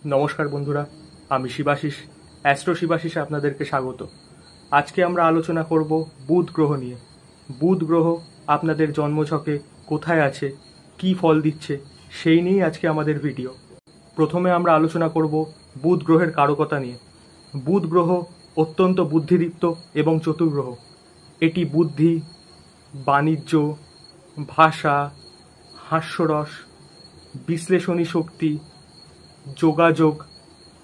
নমস্কার বন্ধুরা, আমি শিবাশিস, অ্যাস্ট্রো শিবাশিসে আপনাদেরকে স্বাগত। আজকে আমরা আলোচনা করব বুধ গ্রহ নিয়ে। বুধ গ্রহ আপনাদের জন্মছকে কোথায় আছে, কি ফল দিচ্ছে, সেই নিয়েই আজকে আমাদের ভিডিও। প্রথমে আমরা আলোচনা করব বুধ গ্রহের কারকতা নিয়ে। বুধ গ্রহ অত্যন্ত বুদ্ধিদীপ্ত এবং চতুর গ্রহ। এটি বুদ্ধি, বাণিজ্য, ভাষা, হাস্যরস, বিশ্লেষণী শক্তি, যোগাযোগ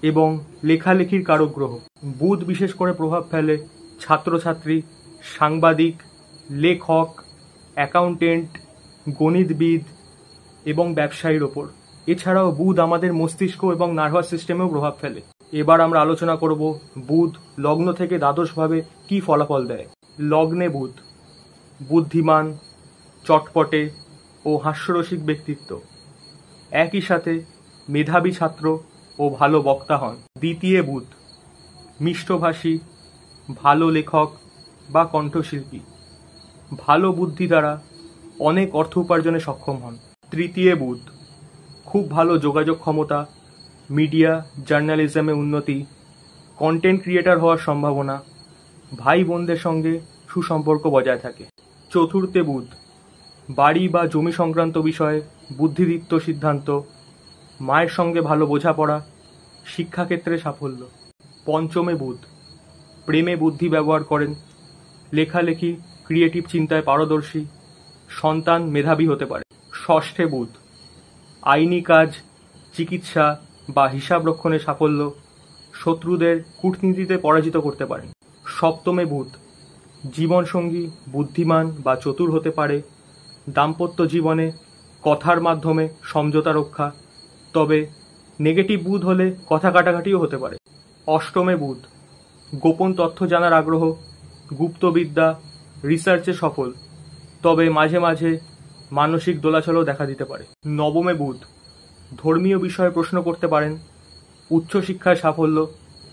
এবং লেখালেখির কারক গ্রহ। বুধ বিশেষ করে প্রভাব ফেলে ছাত্রছাত্রী, সাংবাদিক, লেখক, অ্যাকাউন্টেন্ট, গণিতবিদ এবং ব্যবসায়ীর ওপর। এছাড়াও বুধ আমাদের মস্তিষ্ক এবং নার্ভাস সিস্টেমেও প্রভাব ফেলে। এবার আমরা আলোচনা করব বুধ লগ্ন থেকে দ্বাদশভাবে কী ফলাফল দেয়। লগ্নে বুধ বুদ্ধিমান, চটপটে ও হাস্যরসিক ব্যক্তিত্ব, একই সাথে মেধাবী ছাত্র ও ভালো বক্তা হন। দ্বিতীয় বুধ মিষ্টভাষী, ভালো লেখক বা কণ্ঠশিল্পী, ভালো বুদ্ধি দ্বারা অনেক অর্থ উপার্জনে সক্ষম হন। তৃতীয় বুধ খুব ভালো যোগাযোগ ক্ষমতা, মিডিয়া জার্নালিজমে উন্নতি, কন্টেন্ট ক্রিয়েটর হওয়ার সম্ভাবনা, ভাই বোনদের সঙ্গে সুসম্পর্ক বজায় থাকে। চতুর্থে বুধ বাড়ি বা জমি সংক্রান্ত বিষয়ে বুদ্ধিদীপ্ত সিদ্ধান্ত, মায়ের সঙ্গে ভালো বোঝাপড়া, শিক্ষাক্ষেত্রে সাফল্য। পঞ্চমে বুধ প্রেমে বুদ্ধি ব্যবহার করেন, লেখালেখি, ক্রিয়েটিভ চিন্তায় পারদর্শী, সন্তান মেধাবী হতে পারে। ষষ্ঠে বুধ আইনি কাজ, চিকিৎসা বা হিসাব রক্ষণে সাফল্য, শত্রুদের কূটনীতিতে পরাজিত করতে পারেন। সপ্তমে বুধ জীবনসঙ্গী বুদ্ধিমান বা চতুর হতে পারে, দাম্পত্য জীবনে কথার মাধ্যমে সমঝোতা রক্ষা, তবে নেগেটিভ বুধ হলে কথা কাটাকাটিও হতে পারে। অষ্টমে বুধ গোপন তথ্য জানার আগ্রহ, গুপ্তবিদ্যা, রিসার্চে সফল, তবে মাঝে মাঝে মানসিক দোলাচলও দেখা দিতে পারে। নবমে বুধ ধর্মীয় বিষয়ে প্রশ্ন করতে পারেন, উচ্চশিক্ষায় সাফল্য,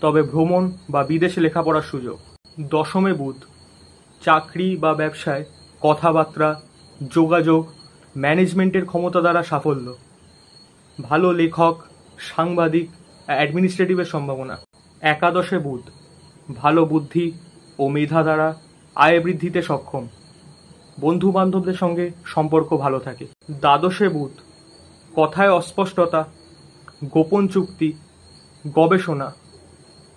তবে ভ্রমণ বা বিদেশে লেখাপড়ার সুযোগ। দশমে বুধ চাকরি বা ব্যবসায় কথাবার্তা, যোগাযোগ, ম্যানেজমেন্টের ক্ষমতা দ্বারা সাফল্য, ভালো লেখক, সাংবাদিক, অ্যাডমিনিস্ট্রেটিভের সম্ভাবনা। একাদশে বুধ ভালো বুদ্ধি ও মেধা দ্বারা আয় বৃদ্ধিতে সক্ষম, বন্ধু বান্ধবদের সঙ্গে সম্পর্ক ভালো থাকে। দ্বাদশে বুধ কথায় অস্পষ্টতা, গোপন চুক্তি, গবেষণা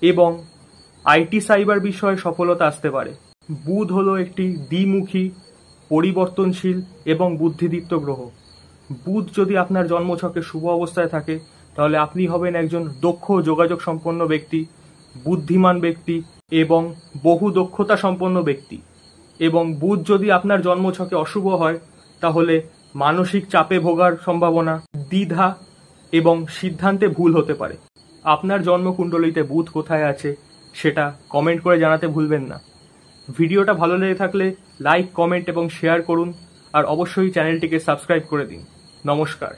এবং আইটি সাইবার বিষয়ে সফলতা আসতে পারে। বুধ হলো একটি দ্বিমুখী, পরিবর্তনশীল এবং বুদ্ধিদীপ্ত গ্রহ। বুধ যদি আপনার জন্মছকে শুভ অবস্থায় থাকে তাহলে আপনি হবেন একজন দক্ষ যোগাযোগ সম্পন্ন ব্যক্তি, বুদ্ধিমান ব্যক্তি এবং বহু দক্ষতা সম্পন্ন ব্যক্তি। এবং বুধ যদি আপনার জন্মছকে অশুভ হয় তাহলে মানসিক চাপে ভোগার সম্ভাবনা, দ্বিধা এবং সিদ্ধান্তে ভুল হতে পারে। আপনার জন্মকুণ্ডলিতে বুধ কোথায় আছে সেটা কমেন্ট করে জানাতে ভুলবেন না। ভিডিওটা ভালো লেগে থাকলে লাইক, কমেন্ট এবং শেয়ার করুন, আর অবশ্যই চ্যানেলটিকে সাবস্ক্রাইব করে দিন। নমস্কার।